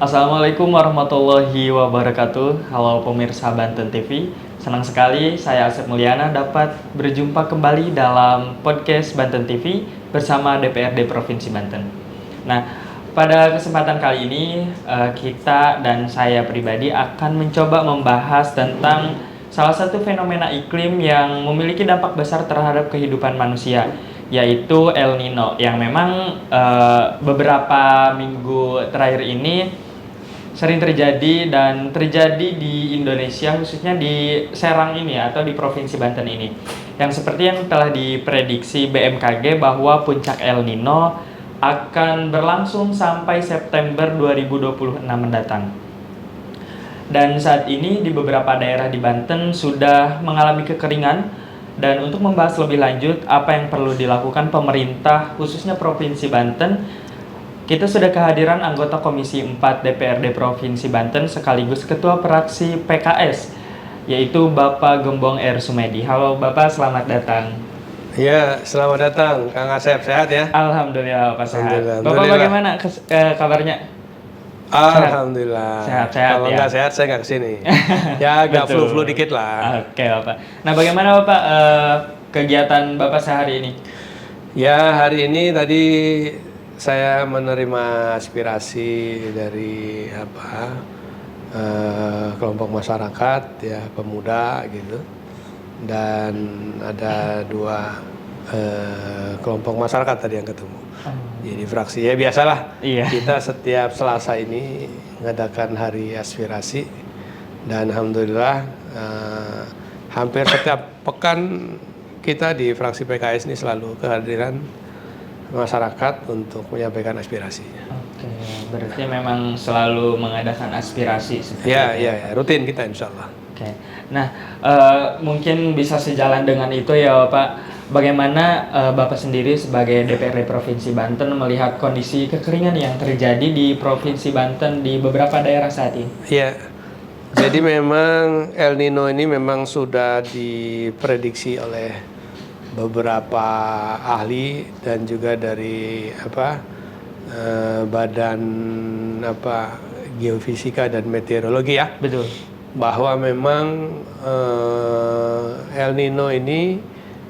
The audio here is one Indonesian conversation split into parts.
Assalamualaikum warahmatullahi wabarakatuh. Halo pemirsa Banten TV. Senang sekali saya Asep Mulyana dapat berjumpa kembali dalam podcast Banten TV bersama DPRD Provinsi Banten. Nah, pada kesempatan kali ini kita dan saya pribadi akan mencoba membahas tentang salah satu fenomena iklim yang memiliki dampak besar terhadap kehidupan manusia, yaitu El Nino yang memang beberapa minggu terakhir ini sering terjadi dan terjadi di Indonesia, khususnya di Serang ini atau di Provinsi Banten ini. Yang seperti yang telah diprediksi BMKG bahwa puncak El Nino akan berlangsung sampai September 2026 mendatang. Dan saat ini di beberapa daerah di Banten sudah mengalami kekeringan. Dan untuk membahas lebih lanjut apa yang perlu dilakukan pemerintah khususnya Provinsi Banten, kita sudah kehadiran anggota Komisi 4 DPRD Provinsi Banten sekaligus Ketua Fraksi PKS, yaitu Bapak Gembong R. Sumedi. Halo Bapak, selamat datang. Ya, selamat datang Kang Asep, sehat ya? Alhamdulillah Bapak sehat. Alhamdulillah. Bapak bagaimana kabarnya? Alhamdulillah. Sehat Kalau ya. nggak sehat saya nggak kesini. Ya agak Betul. flu-flu dikit lah. Oke Bapak. Nah bagaimana Bapak kegiatan Bapak sehari ini? Ya hari ini tadi saya menerima aspirasi dari kelompok masyarakat ya pemuda gitu, dan ada dua kelompok masyarakat tadi yang ketemu. Jadi fraksi ya biasalah. Iya. Kita setiap Selasa ini mengadakan hari aspirasi dan alhamdulillah hampir setiap pekan kita di fraksi PKS ini selalu kehadiran masyarakat untuk menyampaikan aspirasinya. Oke, berarti memang selalu mengadakan aspirasi seperti Ya, itu. ya, rutin kita insya Allah. Oke, nah mungkin bisa sejalan dengan itu ya Bapak, bagaimana Bapak sendiri sebagai DPRD Provinsi Banten melihat kondisi kekeringan yang terjadi di Provinsi Banten di beberapa daerah saat ini? Ya, jadi memang El Nino ini memang sudah diprediksi oleh beberapa ahli dan juga dari badan geofisika dan meteorologi ya. Betul. Bahwa memang El Nino ini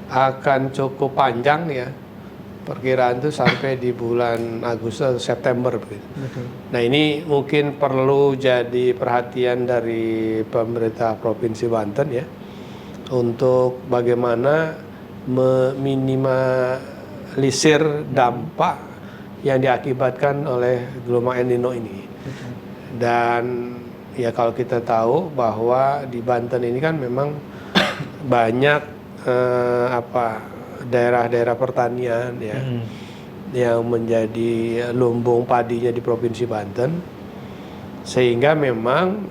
akan cukup panjang ya, perkiraan itu sampai di bulan Agustus September begitu. Betul. Nah ini mungkin perlu jadi perhatian dari pemerintah Provinsi Banten ya, untuk bagaimana meminimalisir dampak yang diakibatkan oleh gelombang El Nino ini. Betul. Dan ya kalau kita tahu bahwa di Banten ini kan memang banyak daerah-daerah pertanian ya yang menjadi lumbung padinya di Provinsi Banten, sehingga memang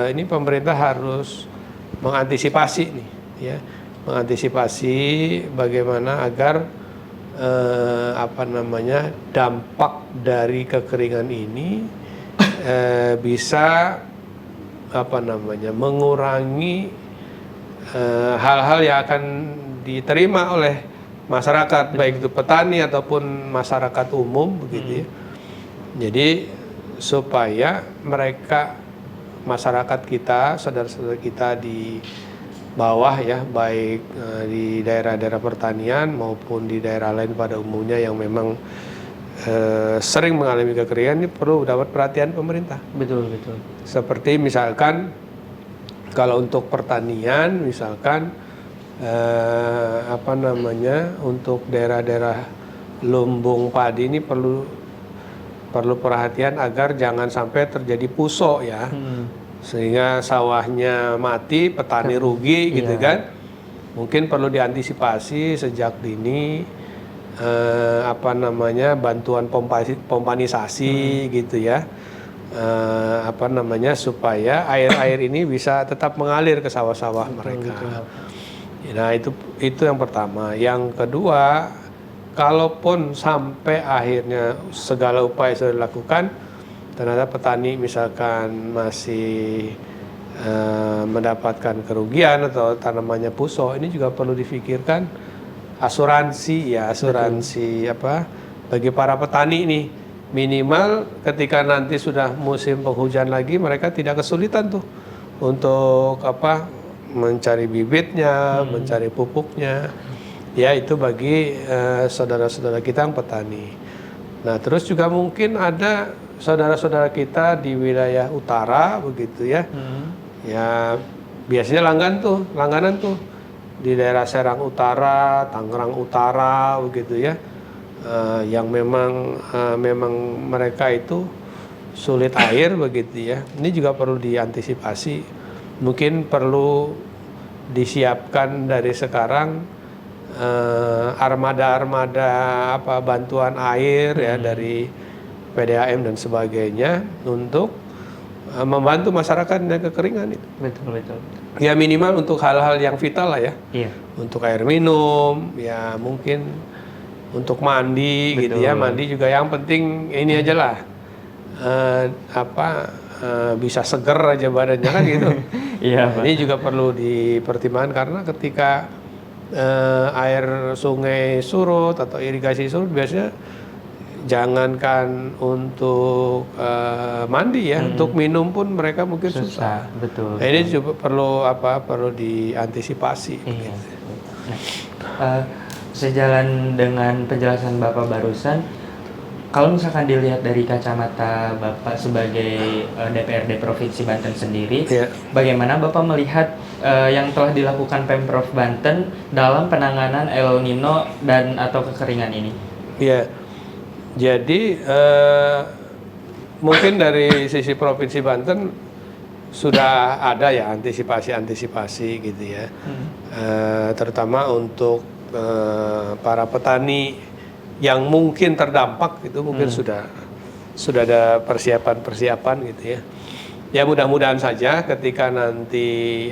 ini pemerintah harus mengantisipasi nih ya, mengantisipasi bagaimana agar dampak dari kekeringan ini bisa mengurangi hal-hal yang akan diterima oleh masyarakat, baik itu petani ataupun masyarakat umum begitu ya. Jadi supaya mereka, masyarakat kita, saudara-saudara kita di bawah ya, baik di daerah-daerah pertanian maupun di daerah lain pada umumnya yang memang sering mengalami kekeringan, ini perlu dapat perhatian pemerintah. Betul, betul. Seperti misalkan kalau untuk pertanian, misalkan untuk daerah-daerah lumbung padi ini perlu perhatian agar jangan sampai terjadi puso ya, sehingga sawahnya mati, petani rugi gitu kan. Mungkin perlu diantisipasi sejak dini bantuan pompanisasi gitu ya, supaya air ini bisa tetap mengalir ke sawah-sawah mereka. Betul. Nah itu yang pertama. Yang kedua, kalaupun sampai akhirnya segala upaya sudah dilakukan, ternyata petani misalkan masih mendapatkan kerugian atau tanamannya puso, ini juga perlu difikirkan asuransi bagi para petani ini minimal ketika nanti sudah musim penghujan lagi mereka tidak kesulitan tuh untuk mencari bibitnya, mencari pupuknya. Ya itu bagi saudara-saudara kita yang petani. Nah terus juga mungkin ada saudara-saudara kita di wilayah utara begitu ya. Ya biasanya langganan tuh di daerah Serang Utara, Tangerang Utara begitu ya. Yang memang mereka itu sulit air begitu ya. Ini juga perlu diantisipasi. Mungkin perlu disiapkan dari sekarang armada-armada bantuan air ya dari PDAM dan sebagainya untuk membantu masyarakat yang kekeringan itu. Betul. Ya minimal untuk hal-hal yang vital lah ya. Iya. Untuk air minum, ya mungkin untuk mandi gitu ya. Mandi juga yang penting ini aja lah. Bisa seger aja badannya kan gitu. Iya, Ini juga perlu dipertimbangkan karena ketika air sungai surut atau irigasi surut biasanya jangankan untuk mandi ya, untuk minum pun mereka mungkin susah. Betul. Nah, ini juga perlu diantisipasi. Iya. Nah, sejalan dengan penjelasan Bapak barusan, kalau misalkan dilihat dari kacamata Bapak sebagai DPRD Provinsi Banten sendiri, bagaimana Bapak melihat yang telah dilakukan Pemprov Banten dalam penanganan El Nino dan atau kekeringan ini? Ya, jadi mungkin dari sisi Provinsi Banten sudah ada ya antisipasi gitu ya, terutama untuk para petani yang mungkin terdampak itu mungkin sudah ada persiapan gitu ya. Ya mudah-mudahan saja ketika nanti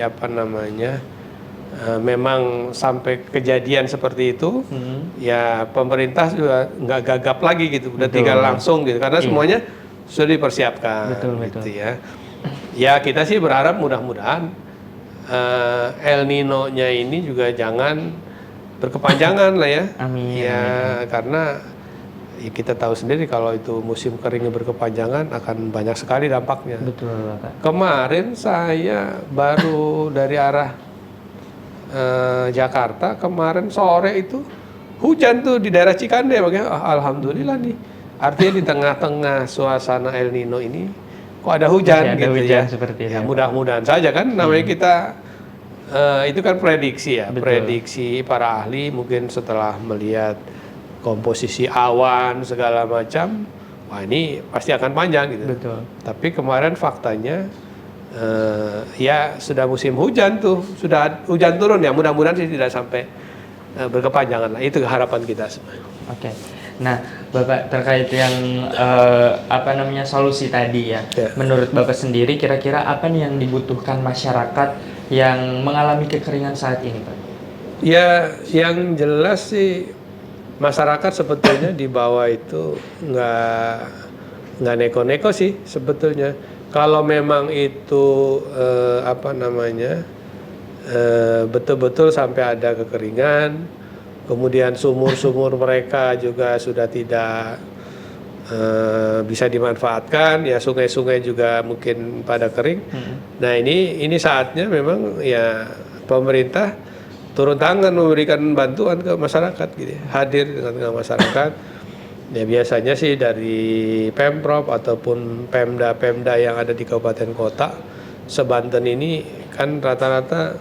memang sampai kejadian seperti itu, ya pemerintah juga nggak gagap lagi gitu, udah tinggal langsung gitu, karena semuanya sudah dipersiapkan. Gitu ya. Ya kita sih berharap mudah-mudahan El Nino-nya ini juga jangan berkepanjangan lah ya. Amin. Ya karena ya kita tahu sendiri kalau itu musim keringnya berkepanjangan akan banyak sekali dampaknya. Betul, Bapak. Kemarin saya baru dari arah Jakarta, kemarin sore itu hujan tuh di daerah Cikande, makanya alhamdulillah nih. Artinya di tengah-tengah suasana El Nino ini kok ada hujan gitu hujan ya. Seperti ya mudah-mudahan saja kan namanya kita itu kan prediksi ya. Betul. Prediksi para ahli mungkin setelah melihat komposisi awan segala macam, wah ini pasti akan panjang gitu. Betul. Tapi kemarin faktanya ya sudah musim hujan tuh, sudah hujan turun ya, mudah-mudahan sih tidak sampai berkepanjangan lah, itu harapan kita semua. Oke. Nah, Bapak terkait yang solusi tadi ya. Menurut Bapak sendiri kira-kira apa nih yang dibutuhkan masyarakat yang mengalami kekeringan saat ini, Pak? Ya, yang jelas sih masyarakat sebetulnya di bawah itu nggak neko-neko sih sebetulnya. Kalau memang itu betul-betul sampai ada kekeringan, kemudian sumur-sumur mereka juga sudah tidak bisa dimanfaatkan, ya sungai-sungai juga mungkin pada kering. Nah ini saatnya memang ya pemerintah turun tangan memberikan bantuan ke masyarakat gitu ya, hadir dengan masyarakat. Ya biasanya sih dari Pemprov ataupun Pemda yang ada di kabupaten kota sebanten ini kan rata-rata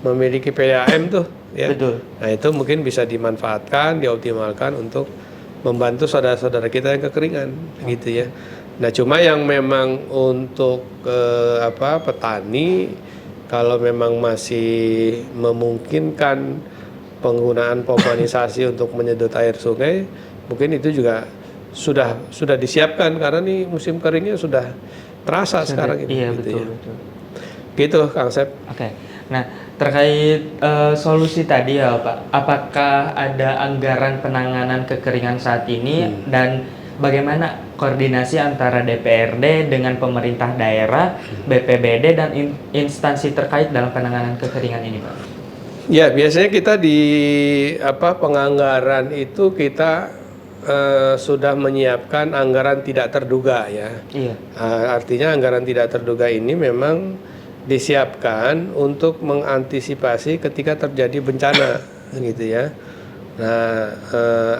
memiliki PDAM tuh ya. Betul. Nah itu mungkin bisa dimanfaatkan, dioptimalkan untuk membantu saudara-saudara kita yang kekeringan gitu ya. Nah cuma yang memang untuk petani, kalau memang masih memungkinkan penggunaan pompanisasi untuk menyedot air sungai, mungkin itu juga sudah disiapkan karena nih musim keringnya sudah terasa sekarang ini. Iya gitu betul, ya. betul. Gitu Kang Sep. Oke. Nah, terkait solusi tadi ya Pak, apakah ada anggaran penanganan kekeringan saat ini dan bagaimana koordinasi antara DPRD dengan pemerintah daerah, BPBD dan instansi terkait dalam penanganan kekeringan ini, Pak? Ya, biasanya kita di penganggaran itu kita sudah menyiapkan anggaran tidak terduga ya. Iya. Artinya anggaran tidak terduga ini memang disiapkan untuk mengantisipasi ketika terjadi bencana gitu ya. Nah,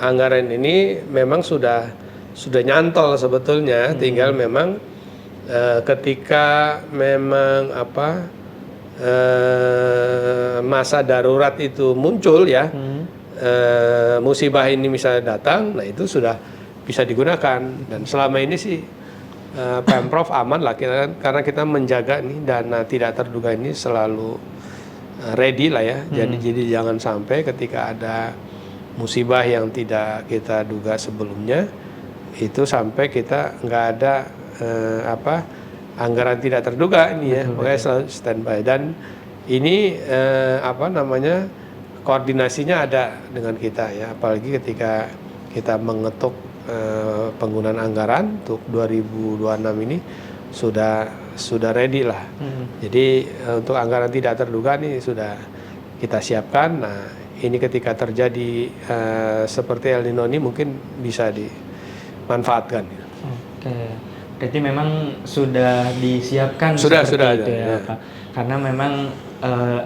anggaran ini memang sudah nyantol sebetulnya, tinggal memang ketika memang masa darurat itu muncul ya, musibah ini misalnya datang, nah itu sudah bisa digunakan. Dan selama ini sih Pemprov aman lah karena kita menjaga nih dana tidak terduga ini selalu ready lah ya. Jadi jangan sampai ketika ada musibah yang tidak kita duga sebelumnya itu sampai kita nggak ada anggaran tidak terduga ini ya. Makanya selalu standby. Dan ini koordinasinya ada dengan kita ya, apalagi ketika kita mengetuk penggunaan anggaran untuk 2026 ini sudah ready lah. Jadi untuk anggaran tidak terduga ini sudah kita siapkan. Nah, ini ketika terjadi seperti El Nino ini mungkin bisa dimanfaatkan. Oke. Berarti memang sudah disiapkan sudah itu ya, Pak. Karena memang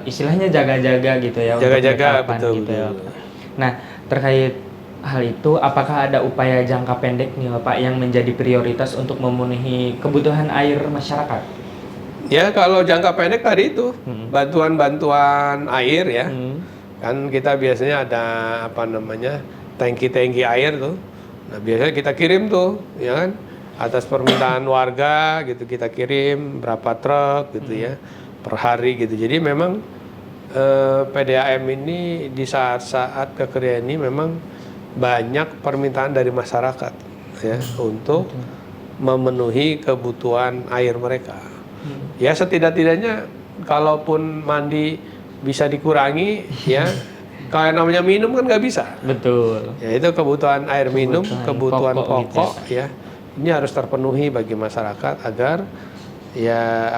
istilahnya jaga-jaga gitu ya, jaga-jaga untuk betul, gitu ya, Pak. Nah, terkait hal itu, apakah ada upaya jangka pendek nih Pak yang menjadi prioritas untuk memenuhi kebutuhan air masyarakat? Ya, kalau jangka pendek tadi itu bantuan-bantuan air ya. Kan kita biasanya ada tangki-tangki air tuh. Nah, biasanya kita kirim tuh, ya kan? Atas permintaan warga gitu kita kirim berapa truk gitu ya per hari gitu. Jadi memang PDAM ini di saat-saat kekeringan ini memang banyak permintaan dari masyarakat ya untuk memenuhi kebutuhan air mereka. Ya setidak-tidaknya kalaupun mandi bisa dikurangi ya. Kalau namanya minum kan nggak bisa. Betul. Ya itu kebutuhan air minum, kebutuhan pokok gitu ya. Ini harus terpenuhi bagi masyarakat agar ya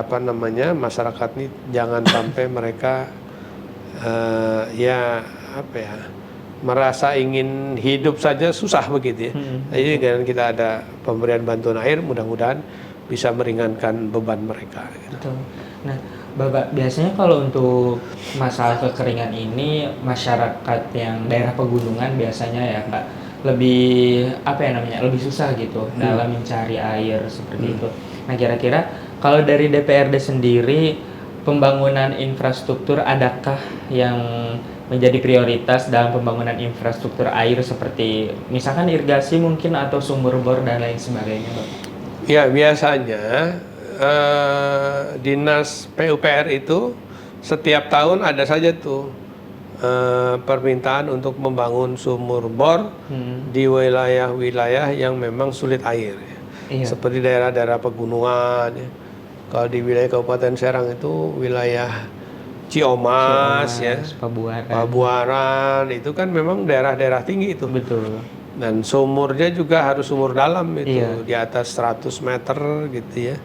masyarakat ini jangan sampai mereka merasa ingin hidup saja susah begitu ya. Jadi dengan kita ada pemberian bantuan air mudah-mudahan bisa meringankan beban mereka. Gitu. Betul. Nah, Bapak, biasanya kalau untuk masalah kekeringan ini masyarakat yang daerah pegunungan biasanya ya Kak lebih lebih susah gitu dalam mencari air seperti itu. Nah, kira-kira kalau dari DPRD sendiri pembangunan infrastruktur adakah yang menjadi prioritas dalam pembangunan infrastruktur air seperti misalkan irigasi mungkin atau sumur bor dan lain sebagainya, Pak? Ya, biasanya Dinas PUPR itu setiap tahun ada saja tuh permintaan untuk membangun sumur bor di wilayah-wilayah yang memang sulit air ya. Seperti daerah-daerah pegunungan ya. Kalau di wilayah Kabupaten Serang itu wilayah Ciomas ya, Pabuaran itu kan memang daerah-daerah tinggi itu. Betul. Dan sumurnya juga harus sumur dalam itu di atas 100 meter gitu ya.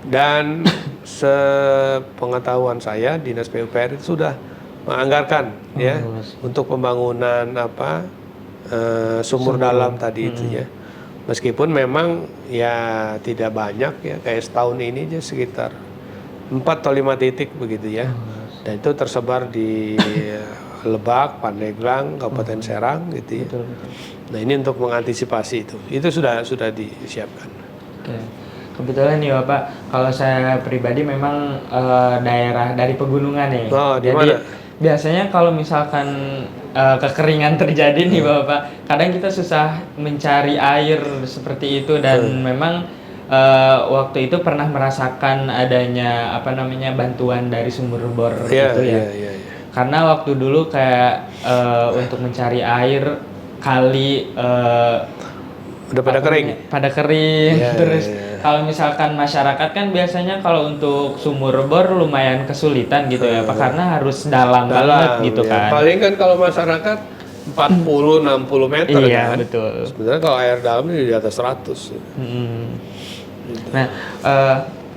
Dan sepengetahuan saya Dinas PUPR itu sudah menganggarkan ya untuk pembangunan sumur dalam tadi itu ya. Meskipun memang ya tidak banyak ya, kayak setahun ini aja sekitar 4 atau 5 titik begitu ya. Dan itu tersebar di Lebak, Pandeglang, Kabupaten Serang gitu ya. Betul. Nah, ini untuk mengantisipasi itu. Itu sudah disiapkan. Oke. Kebetulan nih Bapak, kalau saya pribadi memang daerah dari pegunungan nih. Di Jadi mana? biasanya kalau misalkan kekeringan terjadi nih Bapak, kadang kita susah mencari air seperti itu dan memang waktu itu pernah merasakan adanya bantuan dari sumur bor gitu ya. Karena waktu dulu kayak untuk mencari air kali udah pada kering. Terus kalau misalkan masyarakat kan biasanya kalau untuk sumur bor lumayan kesulitan gitu ya Pak, karena harus dalam banget gitu kan. Paling kan kalau masyarakat 40-60 meter iya, kan. Betul. Sebenarnya kalau air dalam ini di atas 100. Nah,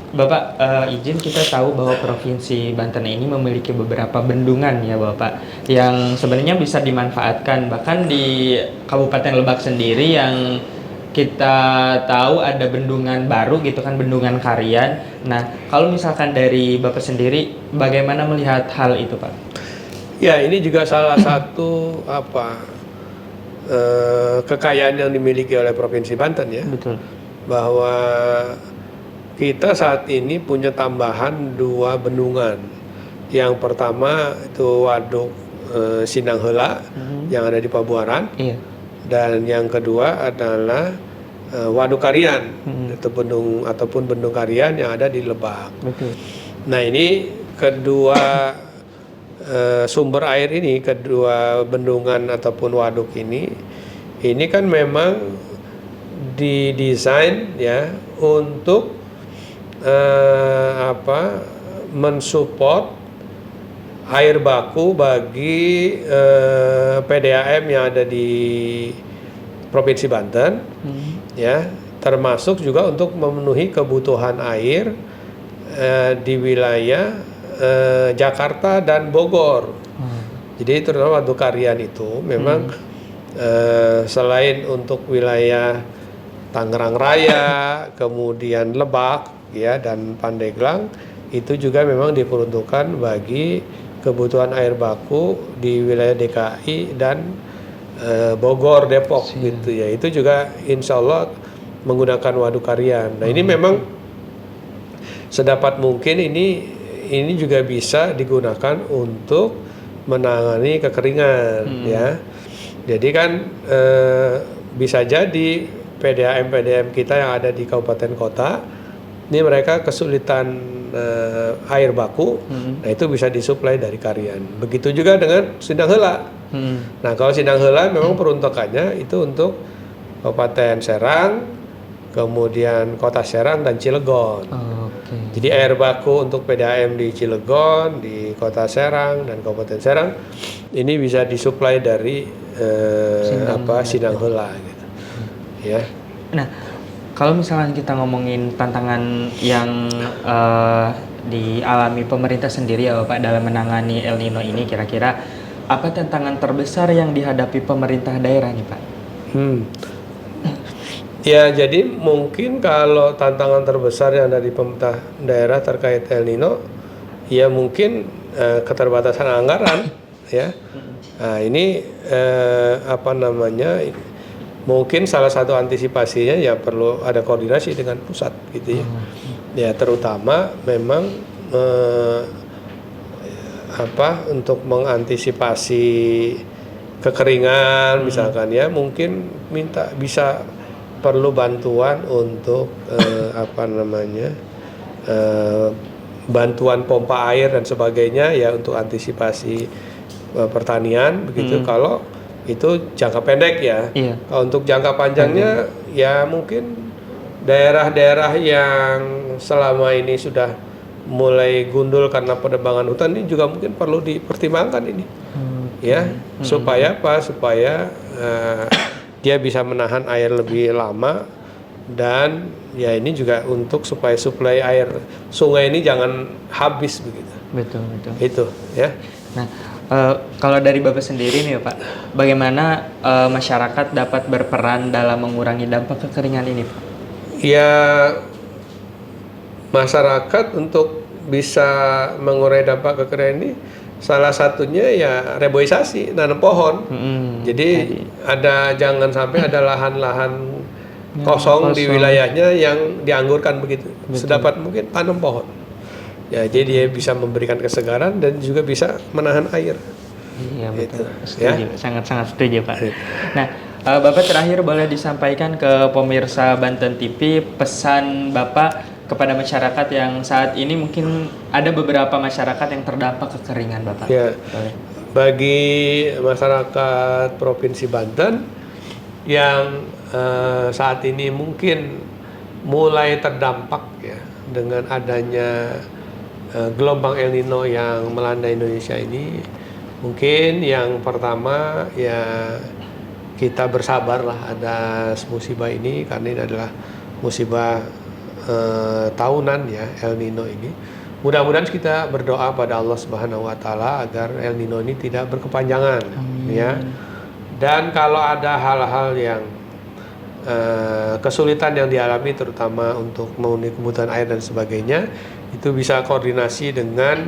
Bapak, izin kita tahu bahwa Provinsi Banten ini memiliki beberapa bendungan ya Bapak, yang sebenarnya bisa dimanfaatkan. Bahkan di Kabupaten Lebak sendiri yang kita tahu ada bendungan baru gitu kan, Bendungan Karian. Nah, kalau misalkan dari Bapak sendiri, bagaimana melihat hal itu Pak? Ya, ini juga salah satu kekayaan yang dimiliki oleh Provinsi Banten ya, Betul. bahwa kita saat ini punya tambahan 2 bendungan. Yang pertama itu Waduk Sindang Heula yang ada di Pabuaran, Iya. dan yang kedua adalah Waduk Karian, itu bendung Karian yang ada di Lebak. Betul. Nah, ini kedua sumber air ini, kedua bendungan ataupun waduk ini kan memang didesain ya untuk mensupport air baku bagi PDAM yang ada di Provinsi Banten, ya, termasuk juga untuk memenuhi kebutuhan air di wilayah Jakarta dan Bogor. Jadi terutama Waduk Karian itu memang selain untuk wilayah Tangerang Raya, kemudian Lebak ya dan Pandeglang, itu juga memang diperuntukkan bagi kebutuhan air baku di wilayah DKI dan Bogor, Depok gitu ya. Itu juga insya Allah menggunakan Waduk Karian. Nah, ini memang sedapat mungkin ini juga bisa digunakan untuk menangani kekeringan ya. Jadi kan bisa jadi PDAM kita yang ada di kabupaten kota ini mereka kesulitan air baku, nah itu bisa disuplai dari Karian. Begitu juga dengan Sindang Heula. Nah, kalau Sindang Heula memang peruntukannya itu untuk Kabupaten Serang, kemudian Kota Serang dan Cilegon. Jadi air baku untuk PDAM di Cilegon, di Kota Serang dan Kabupaten Serang ini bisa disuplai dari Sindang Heula gitu. Ya. Nah, kalau misalkan kita ngomongin tantangan yang dialami pemerintah sendiri ya Bapak dalam menangani El Nino ini, kira-kira apa tantangan terbesar yang dihadapi pemerintah daerah nih Pak? Ya, jadi mungkin kalau tantangan terbesar yang dari pemerintah daerah terkait El Nino, ya mungkin keterbatasan anggaran, ya. Nah, ini mungkin salah satu antisipasinya ya perlu ada koordinasi dengan pusat, gitu ya. Ya, terutama memang untuk mengantisipasi kekeringan, misalkan ya, mungkin bisa perlu bantuan untuk bantuan pompa air dan sebagainya ya untuk antisipasi pertanian begitu. Kalau itu jangka pendek ya. Kalau untuk jangka panjangnya ya mungkin daerah-daerah yang selama ini sudah mulai gundul karena penebangan hutan ini juga mungkin perlu dipertimbangkan ini. Ya, supaya dia bisa menahan air lebih lama, dan ya ini juga untuk supaya suplai air sungai ini jangan habis begitu. Betul. Itu ya. Nah, kalau dari Bapak sendiri nih Pak, bagaimana masyarakat dapat berperan dalam mengurangi dampak kekeringan ini Pak? Ya, masyarakat untuk bisa mengurangi dampak kekeringan ini salah satunya ya reboisasi, nanam pohon. Jadi jangan sampai ada lahan-lahan kosong di wilayahnya yang dianggurkan begitu. Sedapat mungkin tanam pohon. Ya, jadi dia bisa memberikan kesegaran dan juga bisa menahan air. Iya, betul. Setuju. Ya? Sangat-sangat setuju Pak. Nah, Bapak terakhir boleh disampaikan ke pemirsa Banten TV pesan Bapak kepada masyarakat yang saat ini mungkin ada beberapa masyarakat yang terdampak kekeringan Bapak. Ya, bagi masyarakat Provinsi Banten yang saat ini mungkin mulai terdampak ya dengan adanya gelombang El Nino yang melanda Indonesia ini, mungkin yang pertama ya kita bersabarlah atas musibah ini, karena ini adalah musibah tahunan ya El Nino ini. Mudah-mudahan kita berdoa pada Allah Subhanahu wa taala agar El Nino ini tidak berkepanjangan. Ya. Dan kalau ada hal-hal yang kesulitan yang dialami terutama untuk memenuhi kebutuhan air dan sebagainya, itu bisa koordinasi dengan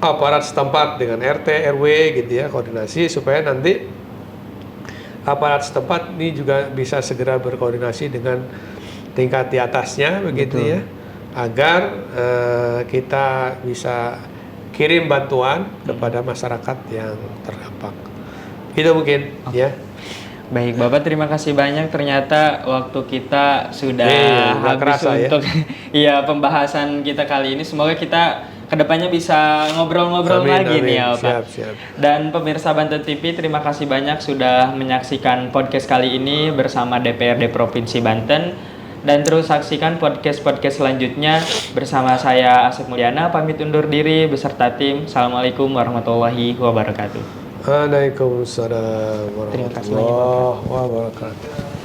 aparat setempat, dengan RT, RW gitu ya, koordinasi supaya nanti aparat setempat ini juga bisa segera berkoordinasi dengan tingkat di atasnya begitu. Betul. Ya, agar kita bisa kirim bantuan kepada masyarakat yang terdampak. Itu mungkin ya. Baik, Bapak terima kasih banyak. Ternyata waktu kita sudah habis kerasa, untuk ya pembahasan kita kali ini. Semoga kita kedepannya bisa ngobrol-ngobrol lagi nih ya Bapak. Siap. Dan pemirsa Banten TV, terima kasih banyak sudah menyaksikan podcast kali ini bersama DPRD Provinsi Banten. Dan terus saksikan podcast-podcast selanjutnya bersama saya Asep Mulyana. Pamit undur diri beserta tim. Assalamualaikum warahmatullahi wabarakatuh. Waalaikumsalam warahmatullahi wabarakatuh.